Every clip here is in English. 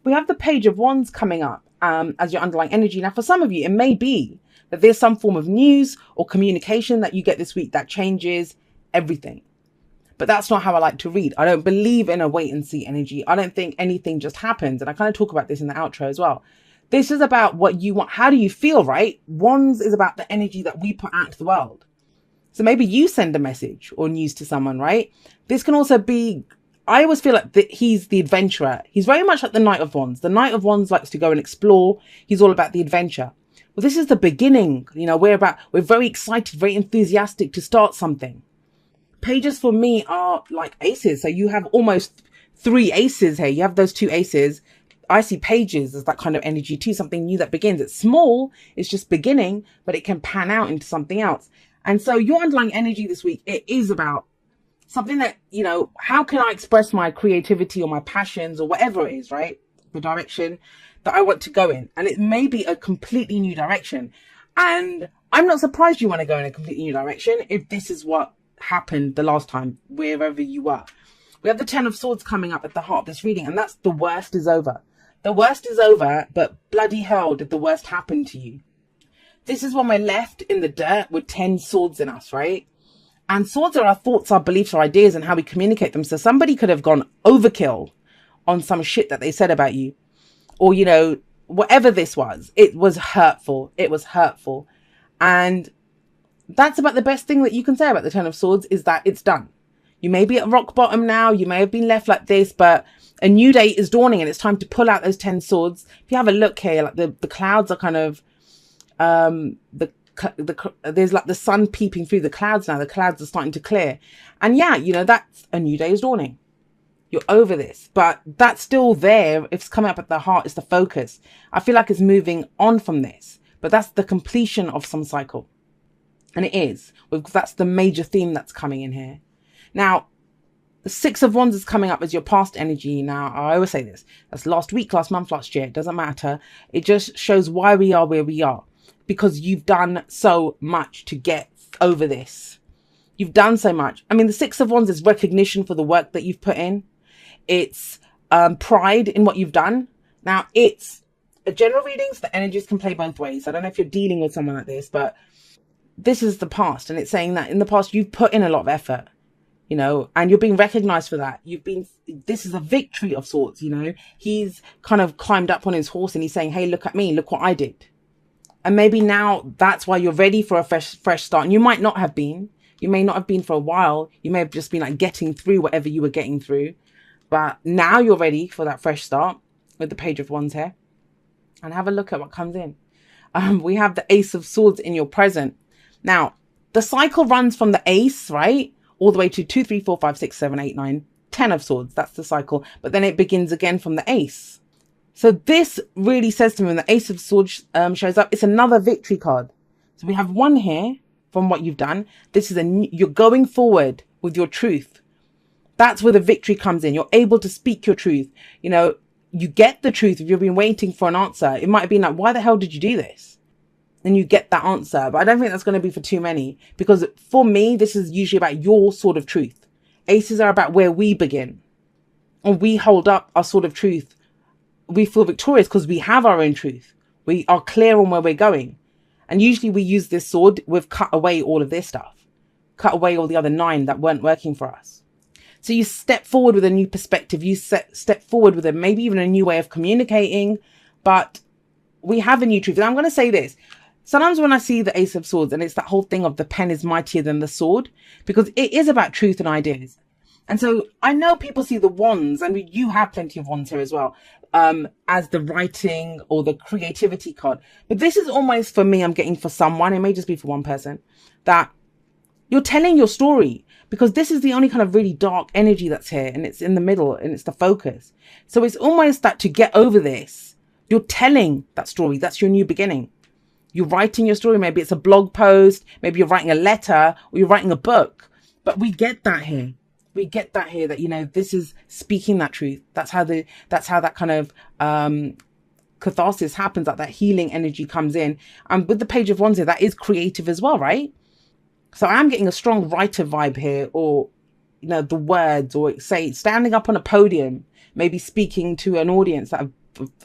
we have the Page of Wands coming up as your underlying energy. Now, for some of you, it may be that there's some form of news or communication that you get this week that changes everything. But that's not how I like to read. I don't believe in a wait and see energy. I don't think anything just happens. And I kind of talk about this in the outro as well. This is about what you want. How do you feel, right? Wands is about the energy that we put out to the world. So maybe you send a message or news to someone, right? This can also be, I always feel like he's the adventurer. He's very much like the Knight of Wands. The Knight of Wands likes to go and explore. He's all about the adventure. Well, this is the beginning. You know, we're very excited, very enthusiastic to start something. Pages for me are like aces. So you have almost 3 aces here. You have those 2 aces. I see pages as that kind of energy too, something new that begins. It's small, it's just beginning, but it can pan out into something else. And so your underlying energy this week, it is about something that, you know, how can I express my creativity or my passions or whatever it is, right? The direction that I want to go in. And it may be a completely new direction. And I'm not surprised you want to go in a completely new direction if this is what happened the last time, wherever you were. We have the 10 of Swords coming up at the heart of this reading, and that's the worst is over. The worst is over, but bloody hell did the worst happen to you. This is when we're left in the dirt with 10 swords in us, right? And swords are our thoughts, our beliefs, our ideas, and how we communicate them. So somebody could have gone overkill on some shit that they said about you. Or, you know, whatever this was, it was hurtful. It was hurtful. And that's about the best thing that you can say about the 10 of Swords is that it's done. You may be at rock bottom now. You may have been left like this, but a new day is dawning and it's time to pull out those 10 swords. If you have a look here, like the clouds are kind of, there's like the sun peeping through the clouds now. The clouds are starting to clear. And yeah, you know, that's a new day is dawning. You're over this, but that's still there. If it's coming up at the heart, it's the focus. I feel like it's moving on from this, but that's the completion of some cycle. And it is, because that's the major theme that's coming in here. Now, the 6 of Wands is coming up as your past energy. Now, I always say this. That's last week, last month, last year. It doesn't matter. It just shows why we are where we are. Because you've done so much to get over this. You've done so much. I mean, the 6 of Wands is recognition for the work that you've put in. It's pride in what you've done. Now, it's a general reading, so the energies can play both ways. I don't know if you're dealing with someone like this, but this is the past. And it's saying that in the past, you've put in a lot of effort, you know, and you're being recognized for that. This is a victory of sorts, you know. He's kind of climbed up on his horse and he's saying, hey, look at me, look what I did. And maybe now that's why you're ready for a fresh start. And you might not have been. You may not have been for a while. You may have just been like getting through whatever you were getting through. But now you're ready for that fresh start with the Page of Wands here. And have a look at what comes in. We have the Ace of Swords in your present. Now, the cycle runs from the Ace, right? All the way to 2, 3, 4, 5, 6, 7, 8, 9, 10 of Swords. That's the cycle. But then it begins again from the Ace. So this really says to me when the Ace of Swords shows up, it's another victory card. So we have one here from what you've done. This is you're going forward with your truth. That's where the victory comes in. You're able to speak your truth. You know, you get the truth. If you've been waiting for an answer, it might have been like, why the hell did you do this? And you get that answer. But I don't think that's going to be for too many, because for me, this is usually about your sword of truth. Aces are about where we begin, and we hold up our sword of truth. We feel victorious because we have our own truth. We are clear on where we're going. And usually we use this sword. We've cut away all of this stuff, cut away all the other 9 that weren't working for us. So you step forward with a new perspective. You step forward with maybe even a new way of communicating, but we have a new truth. And I'm going to say this. Sometimes when I see the Ace of Swords, and it's that whole thing of the pen is mightier than the sword, because it is about truth and ideas. And so I know people see the wands, and you have plenty of wands here as well, as the writing or the creativity card. But this is almost, for me, I'm getting for someone, it may just be for one person, that you're telling your story, because this is the only kind of really dark energy that's here, and it's in the middle and it's the focus. So it's almost that to get over this, you're telling that story. That's your new beginning. You're writing your story. Maybe it's a blog post. Maybe you're writing a letter, or you're writing a book. But we get that here. We get that here, that, you know, this is speaking that truth. That's how that kind of catharsis happens, that healing energy comes in. And with the Page of Wands here, that is creative as well, right? So I'm getting a strong writer vibe here, or, you know, the words, or say standing up on a podium, maybe speaking to an audience that have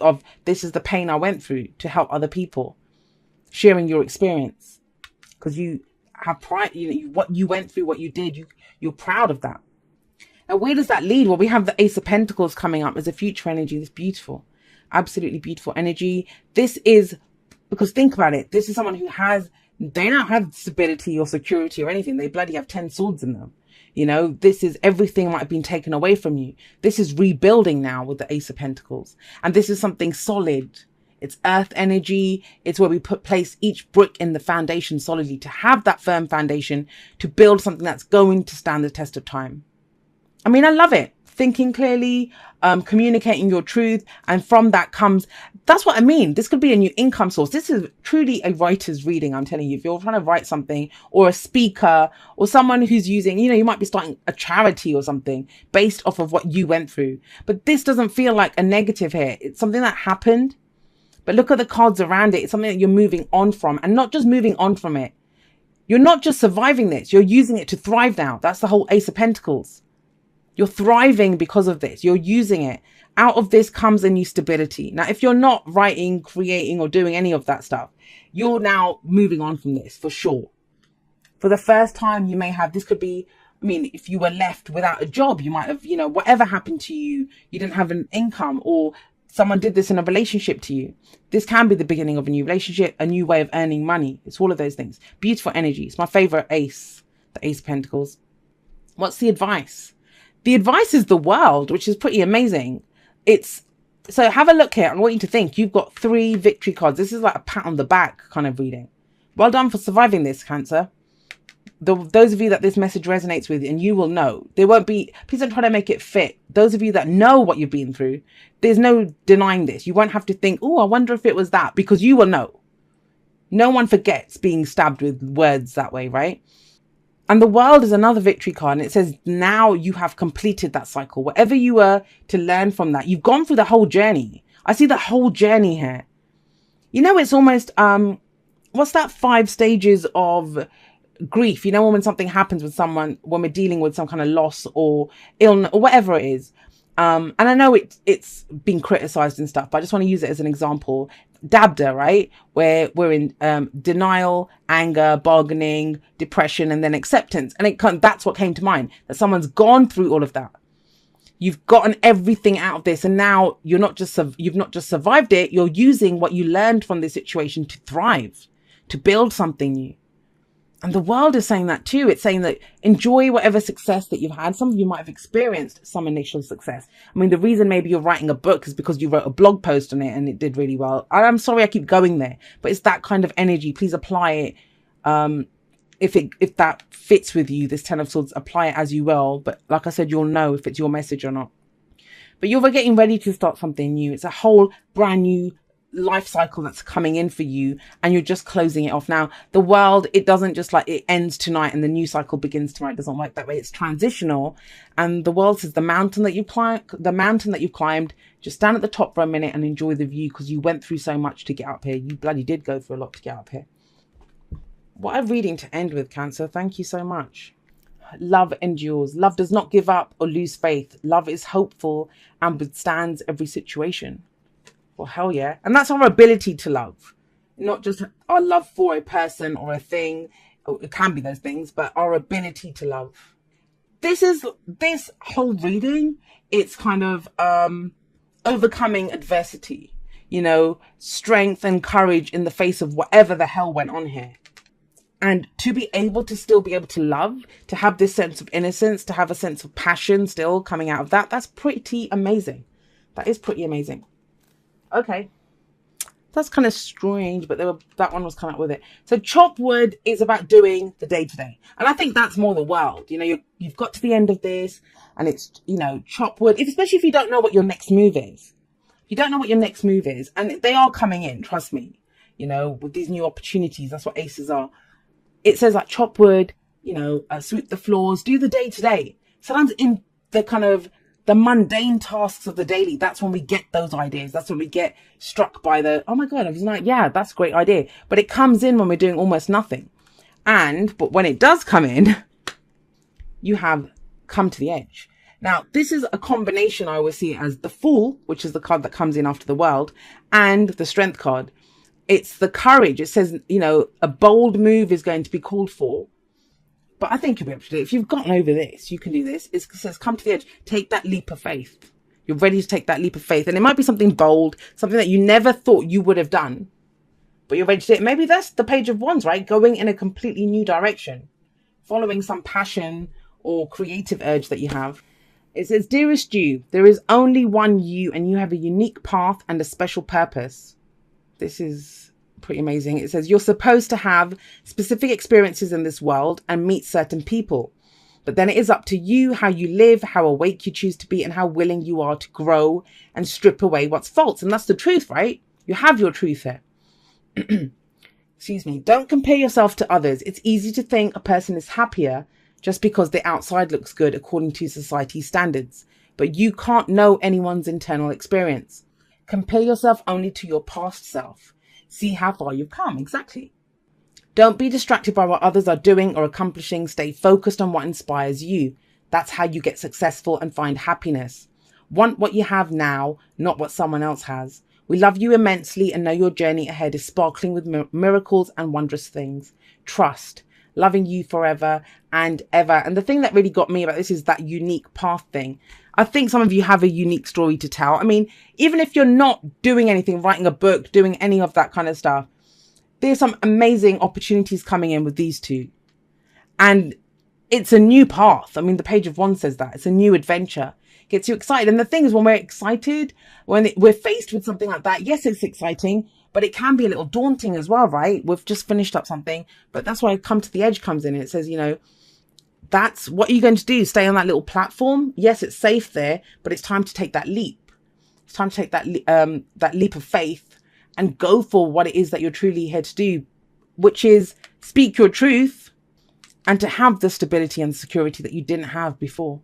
of this is the pain I went through to help other people, sharing your experience, because you have pride, what you went through, what you did, you're proud of that. And where does that lead? Well, we have the Ace of Pentacles coming up as a future energy. This beautiful, absolutely beautiful energy. This is, because think about it, this is someone who they don't have stability or security or anything. They bloody have 10 swords in them. This is everything might have been taken away from you. This is rebuilding now with the Ace of Pentacles. And this is something solid. It's earth energy. It's where we place each brick in the foundation solidly to have that firm foundation to build something that's going to stand the test of time. I mean, I love it. Thinking clearly, communicating your truth. And from that comes, that's what I mean. This could be a new income source. This is truly a writer's reading. I'm telling you, if you're trying to write something, or a speaker, or someone who's using, you might be starting a charity or something based off of what you went through. But this doesn't feel like a negative here. It's something that happened. But look at the cards around it. It's something that you're moving on from, and not just moving on from it. You're not just surviving this. You're using it to thrive now. That's the whole Ace of Pentacles. You're thriving because of this. You're using it. Out of this comes a new stability. Now, if you're not writing, creating, or doing any of that stuff, you're now moving on from this for sure. For the first time, you may have, this could be, if you were left without a job, you might have, whatever happened to you, you didn't have an income, or someone did this in a relationship to you. This can be the beginning of a new relationship, a new way of earning money. It's all of those things. Beautiful energy. It's my favorite ace, the Ace of Pentacles. What's the advice? The advice is the World, which is pretty amazing. So have a look here. I want you to think. You've got 3 victory cards. This is like a pat on the back kind of reading. Well done for surviving this, Cancer. Those of you that this message resonates with, and you will know. There won't be, please don't try to make it fit. Those of you that know what you've been through, there's no denying this. You won't have to think, oh, I wonder if it was that, because you will know. No one forgets being stabbed with words that way, right? And the World is another victory card. And it says, now you have completed that cycle. Whatever you were to learn from that, you've gone through the whole journey. I see the whole journey here. It's almost, what's that 5 stages of grief? When something happens with someone, when we're dealing with some kind of loss or illness or whatever it is. And I know it's been criticized and stuff, but I just want to use it as an example. Dabda, right? Where we're in denial, anger, bargaining, depression, and then acceptance. And that's what came to mind, that someone's gone through all of that. You've gotten everything out of this. And now you've not just survived it. You're using what you learned from this situation to thrive, to build something new. And the World is saying that too. It's saying that enjoy whatever success that you've had. Some of you might have experienced some initial success. The reason maybe you're writing a book is because you wrote a blog post on it and it did really well. I'm sorry I keep going there, but it's that kind of energy. Please apply it. If that fits with you, this 10 of Swords, apply it as you will. But like I said, you'll know if it's your message or not. But you're getting ready to start something new. It's a whole brand new life cycle that's coming in for you, and you're just closing it off. Now, the World, it doesn't just like it ends tonight and the new cycle begins tomorrow. It doesn't work that way. It's transitional. And the World says the mountain that you've climbed, just stand at the top for a minute and enjoy the view, because you went through so much to get up here. You bloody did go through a lot to get up here. What a reading to end with, Cancer. Thank you so much. Love endures. Love does not give up or lose faith. Love is hopeful and withstands every situation. Well, hell yeah. And that's our ability to love. Not just our love for a person or a thing. It can be those things, but our ability to love. This whole reading, it's kind of overcoming adversity. Strength and courage in the face of whatever the hell went on here. And to be able to still be able to love, to have this sense of innocence, to have a sense of passion still coming out of that, that's pretty amazing. That is pretty amazing. Okay. That's kind of strange, but that one was coming up with it. So chop wood is about doing the day-to-day. And I think that's more the World. You've got to the end of this and it's, chop wood, especially if you don't know what your next move is. You don't know what your next move is. And they are coming in, trust me, with these new opportunities. That's what aces are. It says like chop wood, sweep the floors, do the day-to-day. Sometimes in the kind of the mundane tasks of the daily, that's when we get those ideas. That's when we get struck by oh my God, I was like, yeah, that's a great idea. But it comes in when we're doing almost nothing. But when it does come in, you have come to the edge. Now, this is a combination. I always see it as the Fool, which is the card that comes in after the World, and the Strength card. It's the courage. It says, a bold move is going to be called for. But I think you'll be able to do it. If you've gotten over this, you can do this. It says, come to the edge. Take that leap of faith. You're ready to take that leap of faith. And it might be something bold, something that you never thought you would have done. But you're ready to do it. Maybe that's the Page of Wands, right? Going in a completely new direction. Following some passion or creative urge that you have. It says, dearest you, there is only one you, and you have a unique path and a special purpose. This is pretty amazing. It says, you're supposed to have specific experiences in this world and meet certain people. But then it is up to you how you live, how awake you choose to be, and how willing you are to grow and strip away what's false. And that's the truth, right? You have your truth here. Excuse me. Don't compare yourself to others. It's easy to think a person is happier just because the outside looks good according to society's standards. But you can't know anyone's internal experience. Compare yourself only to your past self. See how far you've come. Exactly. Don't be distracted by what others are doing or accomplishing. Stay focused on what inspires you. That's how you get successful and find happiness. Want what you have now, not what someone else has. We love you immensely and know your journey ahead is sparkling with miracles and wondrous things. Trust. Loving you forever and ever. And the thing that really got me about this is that unique path thing. I think some of you have a unique story to tell. I mean, even if you're not doing anything, writing a book, doing any of that kind of stuff, there's some amazing opportunities coming in with these two. And it's a new path. I mean, the Page of Wands says that. It's a new adventure. Gets you excited. And the thing is, when we're excited, when we're faced with something like that, yes, it's exciting, but it can be a little daunting as well, right? We've just finished up something, but that's why Come to the Edge comes in. It says, that's what are you going to do? Stay on that little platform? Yes, it's safe there, but it's time to take that leap. It's time to take that leap of faith and go for what it is that you're truly here to do, which is speak your truth and to have the stability and security that you didn't have before.